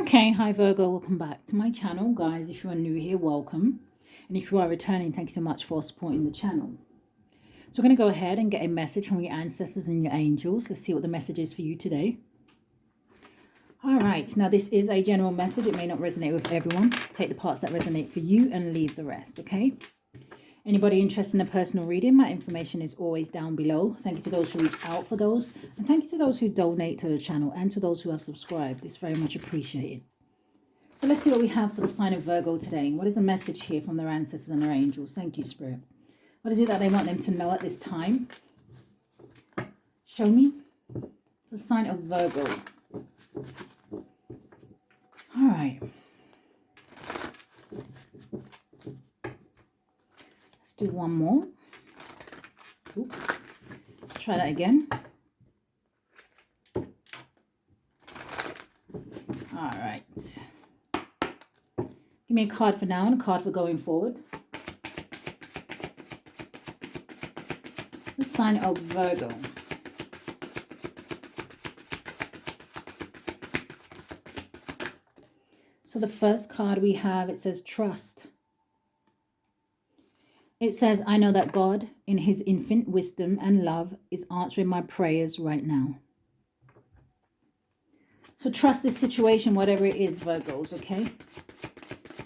Okay, hi Virgo, welcome back to my channel. Guys, if you are new here, welcome. And if you are returning, thank you so much for supporting the channel. So we're going to go ahead and get a message from your ancestors and your angels. Let's see what the message is for you today. All right, now this is a general message. It may not resonate with everyone. Take the parts that resonate for you and leave the rest, okay? Anybody interested in a personal reading, my information is always down below. Thank you to those who reach out for those. And thank you to those who donate to the channel and to those who have subscribed. It's very much appreciated. So let's see what we have for the sign of Virgo today. What is the message here from their ancestors and their angels? Thank you, Spirit. What is it that they want them to know at this time? Show me the sign of Virgo. All right. Let's do one more. Ooh. Let's try that again. All right. Give me a card for now and a card for going forward. The sign of Virgo. So the first card we have, it says trust. It says, I know that God, in his infinite wisdom and love, is answering my prayers right now. So trust this situation, whatever it is, Virgos, okay?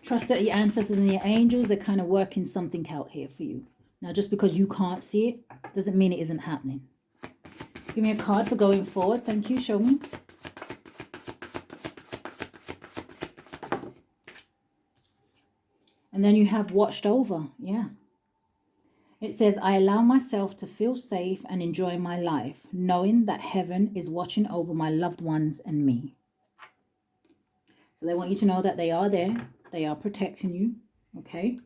Trust that your ancestors and your angels, they're kind of working something out here for you. Now, just because you can't see it, doesn't mean it isn't happening. Give me a card for going forward. Thank you. Show me. And then you have watched over. Yeah. It says, I allow myself to feel safe and enjoy my life, knowing that heaven is watching over my loved ones and me. So they want you to know that they are there. They are protecting you. Okay.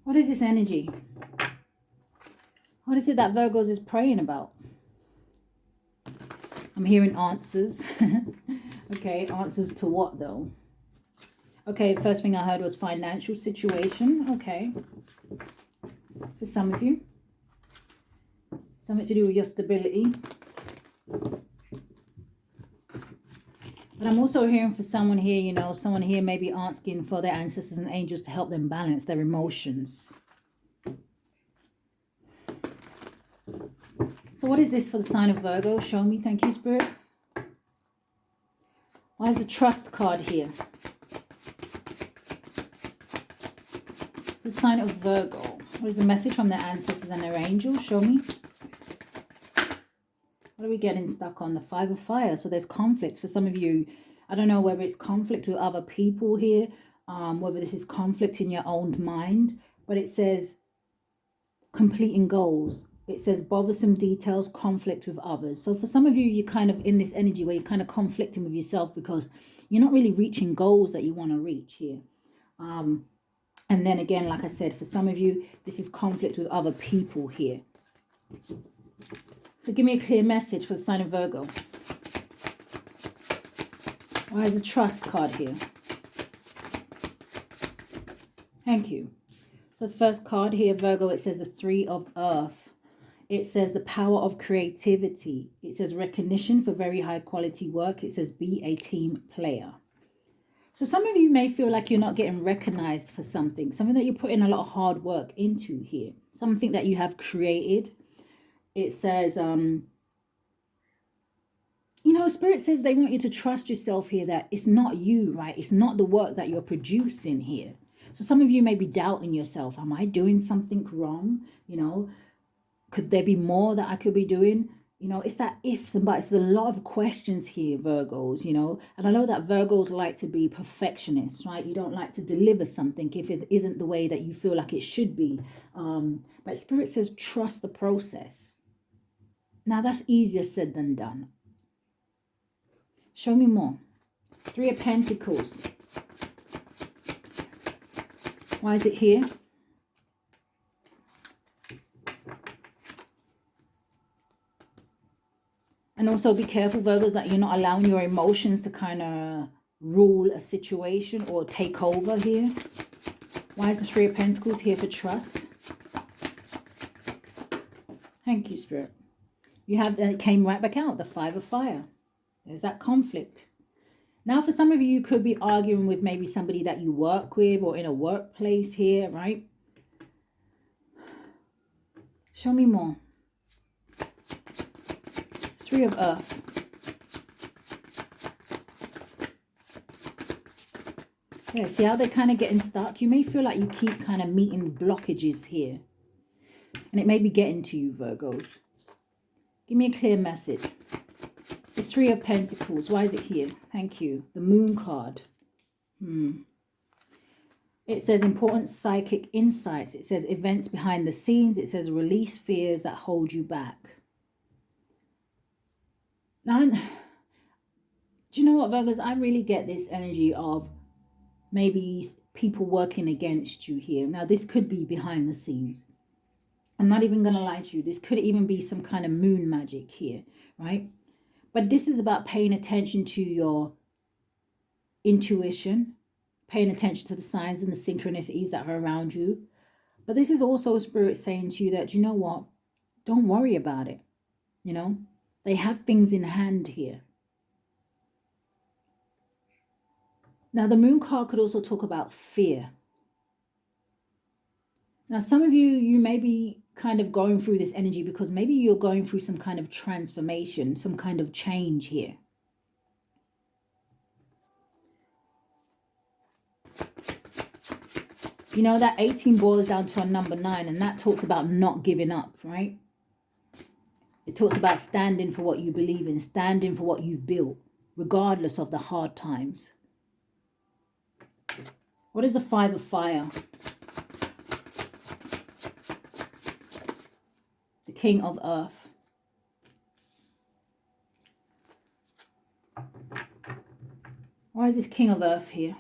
What is this energy? What is it that Virgos is praying about? I'm hearing answers. Okay, answers to what though? Okay, first thing I heard was financial situation. Okay. For some of you. Something to do with your stability. But I'm also hearing for someone here, you know, someone here may be asking for their ancestors and angels to help them balance their emotions. So what is this for the sign of Virgo? Show me. Thank you, Spirit. Why is the trust card here? The sign of Virgo. What is the message from their ancestors and their angels? Show me. What are we getting stuck on? The Five of Fire. So there's conflicts for some of you. I don't know whether it's conflict with other people here, whether this is conflict in your own mind, but it says completing goals. It says bothersome details, conflict with others. So for some of you, you're kind of in this energy where you're kind of conflicting with yourself because you're not really reaching goals that you want to reach here. And then again, like I said, for some of you, this is conflict with other people here. So give me a clear message for the sign of Virgo. Why is the trust card here? Thank you. So the first card here, Virgo, it says the Three of Earth. It says the power of creativity. It says recognition for very high quality work. It says be a team player. So some of you may feel like you're not getting recognized for something that you're putting a lot of hard work into here. Something that you have created. It says, you know, Spirit says they want you to trust yourself here, that it's not you, right? It's not the work that you're producing here. So some of you may be doubting yourself. Am I doing something wrong? You know, could there be more that I could be doing? You know, it's that ifs and buts. There's a lot of questions here, Virgos, you know. And I know that Virgos like to be perfectionists, right? You don't like to deliver something if it isn't the way that you feel like it should be. But Spirit says trust the process. Now, that's easier said than done. Show me more. Three of Pentacles. Why is it here? And also be careful, Virgos, that you're not allowing your emotions to kind of rule a situation or take over here. Why is the Three of Pentacles here for trust? Thank you, Spirit. You have that came right back out, the Five of Fire. There's that conflict. Now, for some of you, you could be arguing with maybe somebody that you work with or in a workplace here, right? Show me more. Three of Earth. Yeah, see how they're kind of getting stuck? You may feel like you keep kind of meeting blockages here. And it may be getting to you, Virgos. Give me a clear message. The Three of Pentacles. Why is it here? Thank you. The Moon card. It says important psychic insights. It says events behind the scenes. It says release fears that hold you back. Now, do you know what, Virgos? I really get this energy of maybe people working against you here. Now, this could be behind the scenes. I'm not even going to lie to you. This could even be some kind of moon magic here, right? But this is about paying attention to your intuition, paying attention to the signs and the synchronicities that are around you. But this is also Spirit saying to you that, you know what? Don't worry about it. You know, they have things in hand here. Now, the Moon card could also talk about fear. Now, some of you may be kind of going through this energy because maybe you're going through some kind of transformation, some kind of change here. You know, that 18 boils down to a number 9, and that talks about not giving up, right? It talks about standing for what you believe in, standing for what you've built, regardless of the hard times. What is the Five of Fire? The King of Earth. Why is this King of Earth here?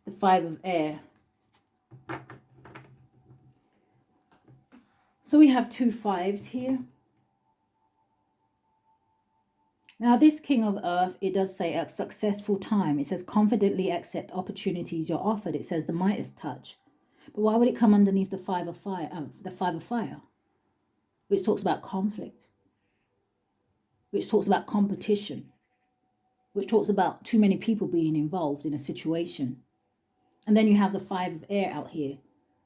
The Five of Air. So we have two fives here. Now, this King of Earth, it does say a successful time. It says confidently accept opportunities you're offered. It says the Midas touch. But why would it come underneath the Five of Fire? The Five of Fire, which talks about conflict, which talks about competition, which talks about too many people being involved in a situation. And then you have the Five of Air out here,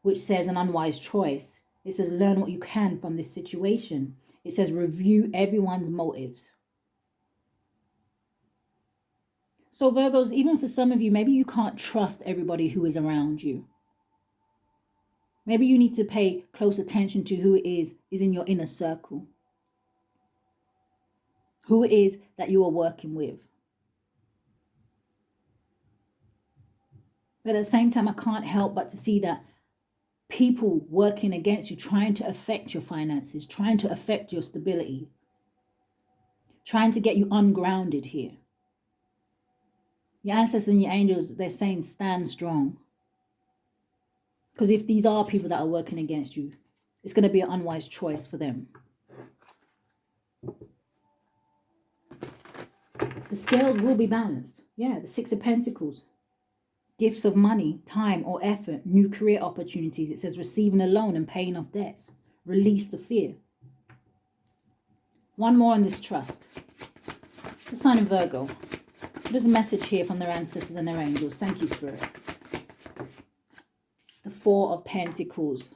which says an unwise choice. It says learn what you can from this situation. It says review everyone's motives. So Virgos, even for some of you, maybe you can't trust everybody who is around you. Maybe you need to pay close attention to who it is in your inner circle. Who it is that you are working with. But at the same time, I can't help but to see that people working against you, trying to affect your finances, trying to affect your stability, trying to get you ungrounded here. Your ancestors and your angels, they're saying stand strong. Because if these are people that are working against you, it's going to be an unwise choice for them. The scales will be balanced. Yeah, the Six of Pentacles. Gifts of money, time or effort, new career opportunities. It says receiving a loan and paying off debts. Release the fear. One more on this trust. The sign of Virgo. There's a message here from their ancestors and their angels. Thank you, Spirit. The Four of Pentacles.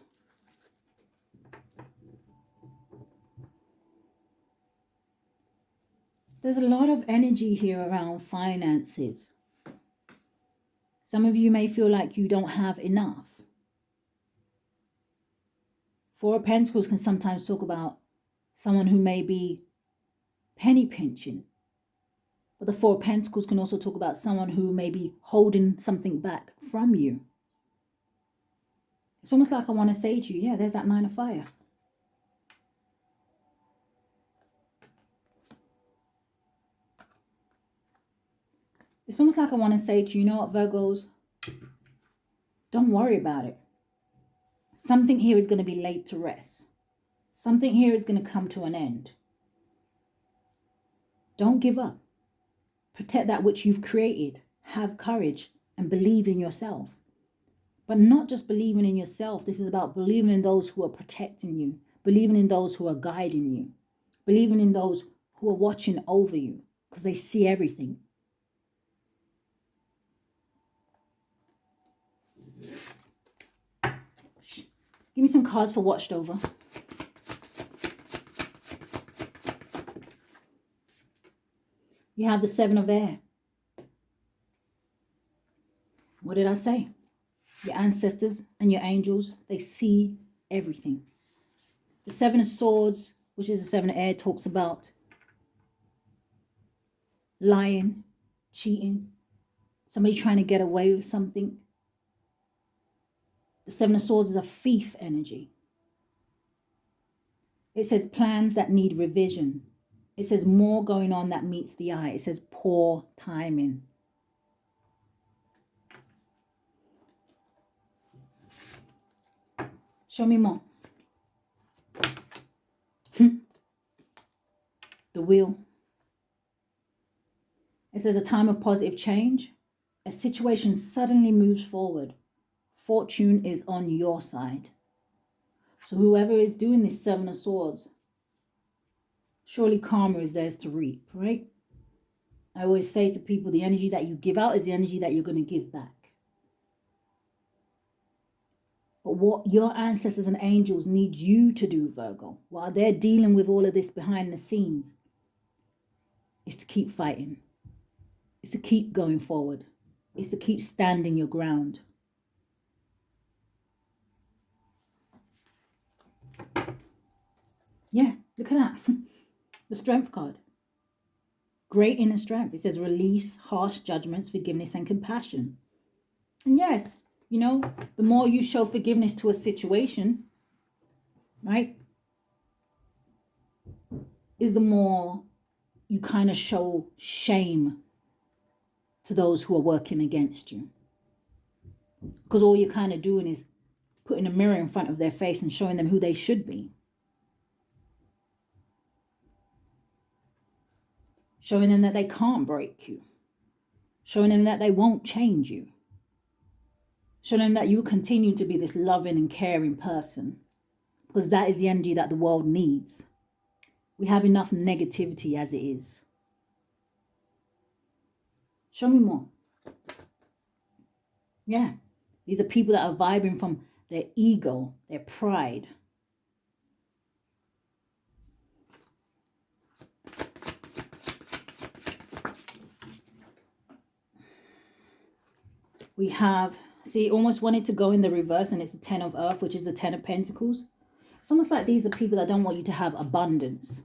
There's a lot of energy here around finances. Some of you may feel like you don't have enough. Four of Pentacles can sometimes talk about someone who may be penny pinching. But the Four of Pentacles can also talk about someone who may be holding something back from you. It's almost like I want to say to you, yeah, there's that Nine of Fire. It's almost like I want to say to you, you know what, Virgos? Don't worry about it. Something here is going to be laid to rest. Something here is going to come to an end. Don't give up. Protect that which you've created. Have courage and believe in yourself. But not just believing in yourself. This is about believing in those who are protecting you, believing in those who are guiding you, believing in those who are watching over you because they see everything. Give me some cards for watched over. You have the Seven of Air. What did I say? Your ancestors and your angels, they see everything. The Seven of Swords, which is the Seven of Air, talks about lying, cheating, somebody trying to get away with something. The Seven of Swords is a thief energy. It says plans that need revision. It says more going on that meets the eye. It says poor timing. Show me more. The Wheel. It says a time of positive change. A situation suddenly moves forward. Fortune is on your side. So whoever is doing this Seven of Swords, surely karma is theirs to reap, right? I always say to people, the energy that you give out is the energy that you're going to give back. But what your ancestors and angels need you to do, Virgo, while they're dealing with all of this behind the scenes, is to keep fighting. Is to keep going forward. Is to keep standing your ground. Yeah, look at that. The Strength card. Great inner strength. It says release harsh judgments, forgiveness and compassion. And yes, you know, the more you show forgiveness to a situation, right, is the more you kind of show shame to those who are working against you. Because all you're kind of doing is putting a mirror in front of their face and showing them who they should be. Showing them that they can't break you. Showing them that they won't change you. Showing them that you continue to be this loving and caring person. Because that is the energy that the world needs. We have enough negativity as it is. Show me more. Yeah. These are people that are vibing from their ego, their pride. We have, see, almost wanted to go in the reverse, and it's the Ten of Earth, which is the Ten of Pentacles. It's almost like these are people that don't want you to have abundance.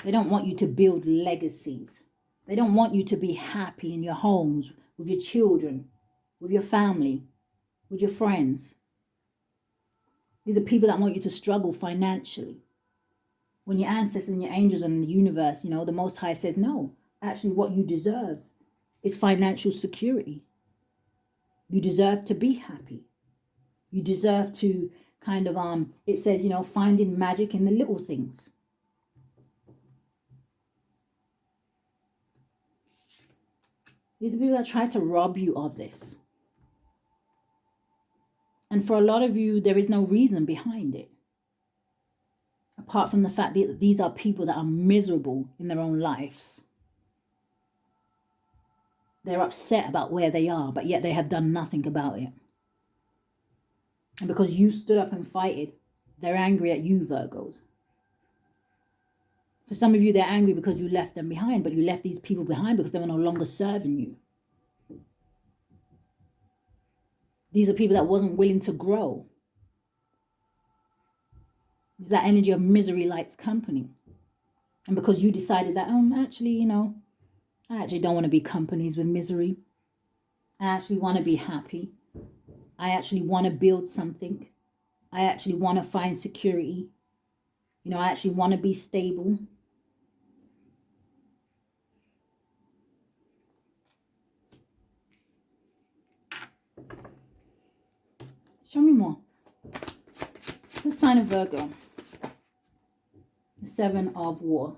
They don't want you to build legacies. They don't want you to be happy in your homes, with your children, with your family, with your friends. These are people that want you to struggle financially. When your ancestors and your angels and the universe, you know, the Most High says, no, actually what you deserve is financial security. You deserve to be happy. You deserve to kind of, it says, you know, finding magic in the little things. These are people that try to rob you of this. And for a lot of you, there is no reason behind it. Apart from the fact that these are people that are miserable in their own lives. They're upset about where they are, but yet they have done nothing about it. And because you stood up and fighted, they're angry at you, Virgos. For some of you, they're angry because you left them behind, but you left these people behind because they were no longer serving you. These are people that wasn't willing to grow. It's that energy of misery likes company. And because you decided that, actually, you know, I actually don't want to be companies with misery. I actually want to be happy. I actually want to build something. I actually want to find security. You know, I actually want to be stable. Show me more. The sign of Virgo. The Seven of War.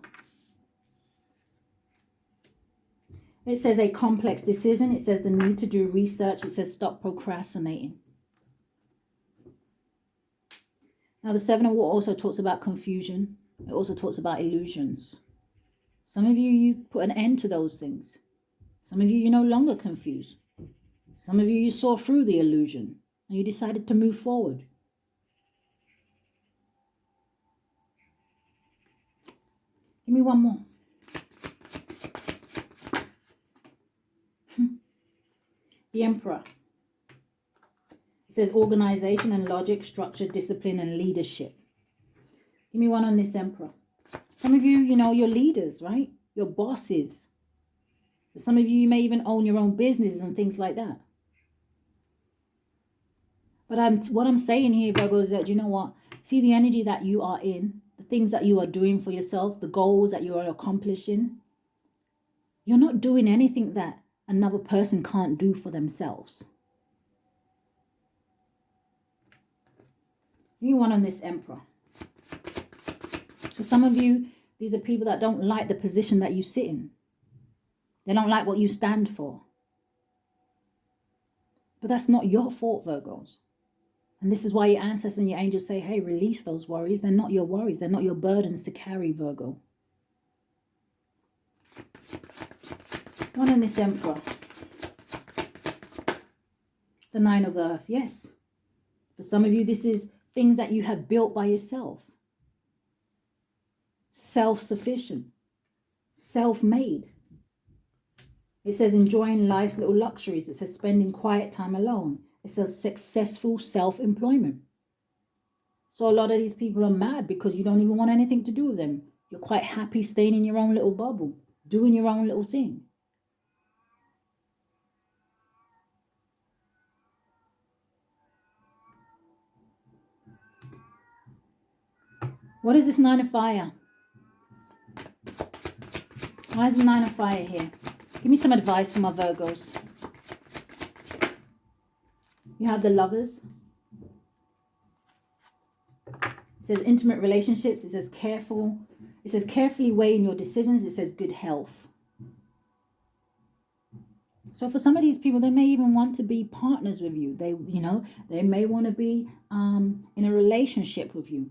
It says a complex decision. It says the need to do research. It says stop procrastinating. Now, the Seven of Water also talks about confusion. It also talks about illusions. Some of you, you put an end to those things. Some of you, you're no longer confused. Some of you, you saw through the illusion and you decided to move forward. Give me one more. The Emperor. It says organization and logic, structure, discipline, and leadership. Give me one on this Emperor. Some of you, you know, you're leaders, right? You're bosses. But some of you, you may even own your own businesses and things like that. But what I'm saying here, Virgo, is that, you know what? See the energy that you are in, the things that you are doing for yourself, the goals that you are accomplishing. You're not doing anything that another person can't do for themselves. Give me one on this Emperor. For some of you, these are people that don't like the position that you sit in. They don't like what you stand for. But that's not your fault, Virgos. And this is why your ancestors and your angels say, hey, release those worries. They're not your worries. They're not your burdens to carry, Virgo. One on this Emperor. The Nine of Earth. Yes. For some of you, this is things that you have built by yourself. Self-sufficient. Self-made. It says enjoying life's little luxuries. It says spending quiet time alone. It says successful self-employment. So a lot of these people are mad because you don't even want anything to do with them. You're quite happy staying in your own little bubble, doing your own little thing. What is this Nine of Fire? Why is the Nine of Fire here? Give me some advice for my Virgos. You have the Lovers. It says intimate relationships. It says careful. It says carefully weighing your decisions. It says good health. So for some of these people, they may even want to be partners with you. They may want to be in a relationship with you.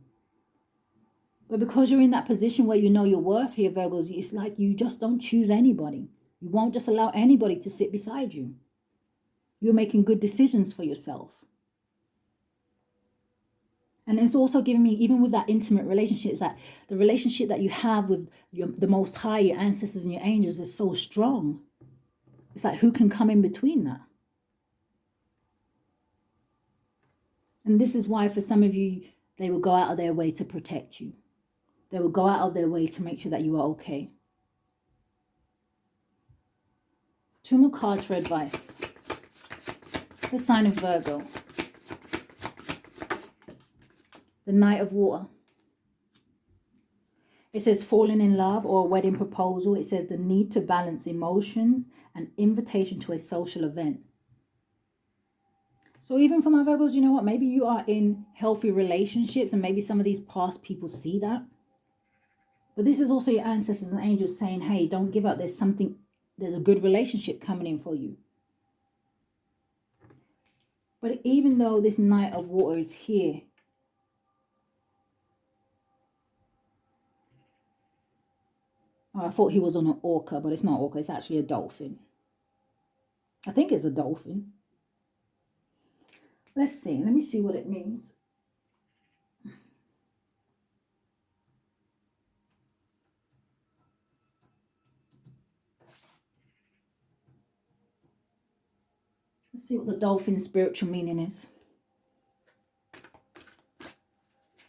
But because you're in that position where you know your worth here, Virgos, it's like you just don't choose anybody. You won't just allow anybody to sit beside you. You're making good decisions for yourself. And it's also giving me, even with that intimate relationship, is that the relationship that you have with the Most High, your ancestors and your angels is so strong. It's like, who can come in between that? And this is why for some of you, they will go out of their way to protect you. They will go out of their way to make sure that you are okay. Two more cards for advice. The sign of Virgo. The Knight of Water. It says falling in love or a wedding proposal. It says the need to balance emotions and invitation to a social event. So even for my Virgos, you know what? Maybe you are in healthy relationships and maybe some of these past people see that. But this is also your ancestors and angels saying, hey, don't give up. There's a good relationship coming in for you. But even though this Knight of Water is here, I thought he was on an orca, but it's not orca. It's actually a dolphin. I think it's a dolphin. Let's see. Let me see what it means. Let's see what the dolphin's spiritual meaning is.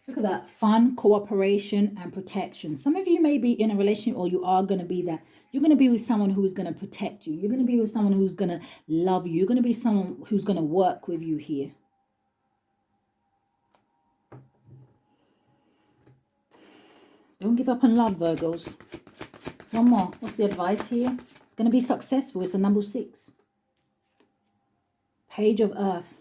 Look at that. Fun, cooperation, and protection. Some of you may be in a relationship, or you are going to be that. You're going to be with someone who is going to protect you. You're going to be with someone who's going to love you. You're going to be someone who's going to work with you here. Don't give up on love, Virgos. One more. What's the advice here? It's going to be successful. It's a number 6. Page of Earth.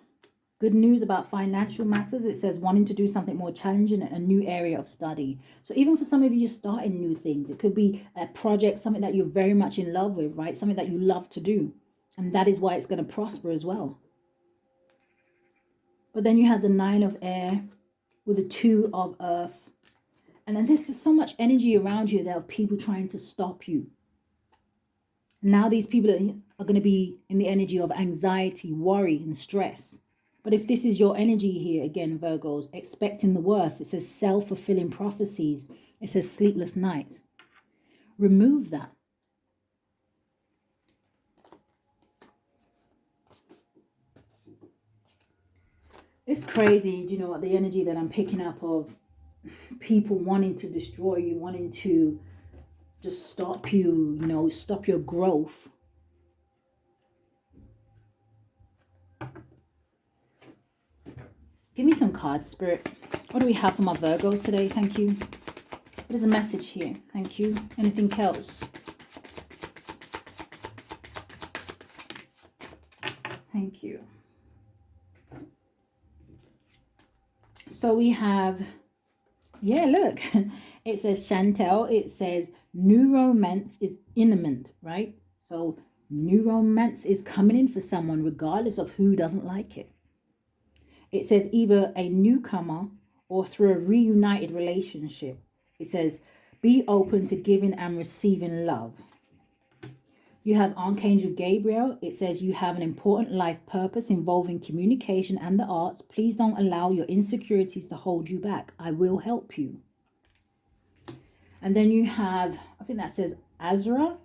Good news about financial matters. It says wanting to do something more challenging, a new area of study. So even for some of you, you're starting new things. It could be a project, something that you're very much in love with, right? Something that you love to do. And that is why it's going to prosper as well. But then you have the 9 of Air, with the Two of Earth. And then there's so much energy around you there of people trying to stop you. Now these people are going to be in the energy of anxiety, worry, and stress. But if this is your energy here, again, Virgos, expecting the worst, it says self-fulfilling prophecies. It says sleepless nights. Remove that. It's crazy, do you know what, the energy that I'm picking up of people wanting to destroy you, wanting to just stop you, you know, stop your growth. Give me some cards, Spirit. What do we have for my Virgos today? Thank you. What is the message here? Thank you. Anything else? Thank you. So we have, yeah, look, it says Chantel, it says new romance is imminent, right? So new romance is coming in for someone regardless of who doesn't like it. It says either a newcomer or through a reunited relationship. It says be open to giving and receiving love. You have Archangel Gabriel. It says you have an important life purpose involving communication and the arts. Please don't allow your insecurities to hold you back. I will help you. And then you have, I think that says Azra.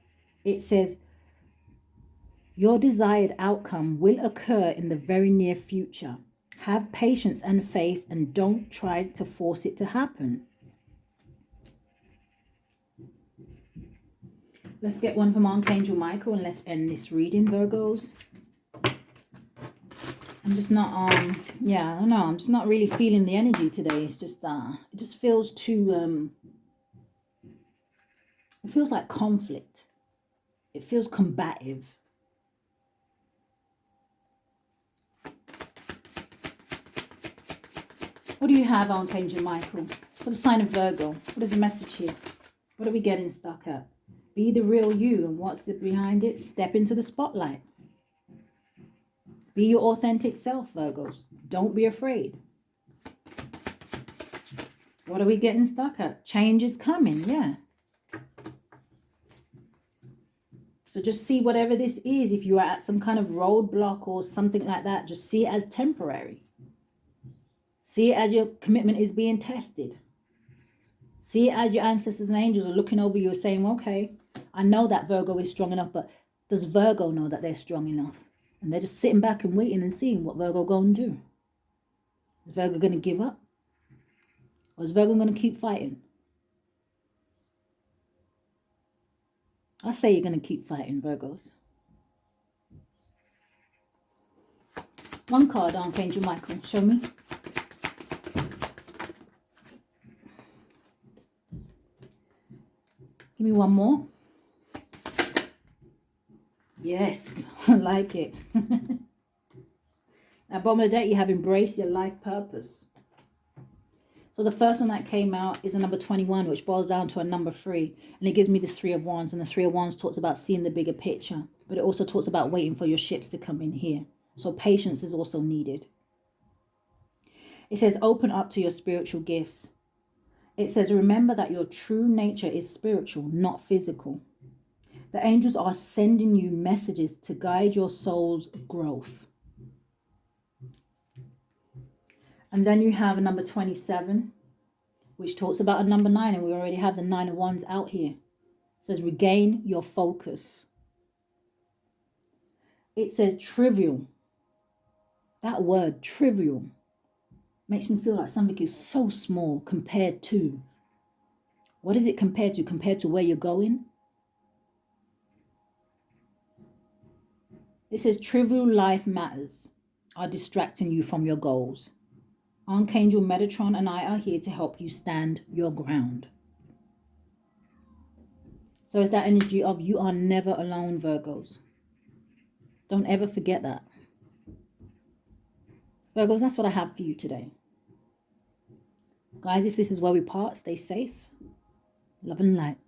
It says your desired outcome will occur in the very near future. Have patience and faith and don't try to force it to happen. Let's get one from Archangel Michael and let's end this reading, Virgos. I'm just not, yeah, I don't know. I'm just not really feeling the energy today. It's just, it just feels too, it feels like conflict. It feels combative. What do you have, Archangel Michael? For the sign of Virgo, what is the message here? What are we getting stuck at? Be the real you, and what's behind it? Step into the spotlight. Be your authentic self, Virgos. Don't be afraid. What are we getting stuck at? Change is coming, yeah. So just see whatever this is. If you are at some kind of roadblock or something like that, just see it as temporary. See it as your commitment is being tested. See it as your ancestors and angels are looking over you and saying, okay, I know that Virgo is strong enough, but does Virgo know that they're strong enough? And they're just sitting back and waiting and seeing what Virgo going to do. Is Virgo going to give up? Or is Virgo going to keep fighting? I say you're going to keep fighting, Virgos. One card, Archangel Michael. Show me. Give me one more. Yes, I like it. At bottom of the deck, you have embraced your life purpose. So the first one that came out is a number 21, which boils down to a number 3. And it gives me the 3 of Wands. And the 3 of Wands talks about seeing the bigger picture. But it also talks about waiting for your ships to come in here. So patience is also needed. It says open up to your spiritual gifts. It says remember that your true nature is spiritual, not physical. The angels are sending you messages to guide your soul's growth. And then you have a number 27, which talks about a number 9, and we already have the 9 of Wands out here. It says regain your focus. It says trivial. That word, trivial, makes me feel like something is so small compared to. What is it compared to? Compared to where you're going? It says trivial life matters are distracting you from your goals. Archangel Metatron and I are here to help you stand your ground. So it's that energy of you are never alone, Virgos. Don't ever forget that. Virgos, that's what I have for you today. Guys, if this is where we part, stay safe. Love and light.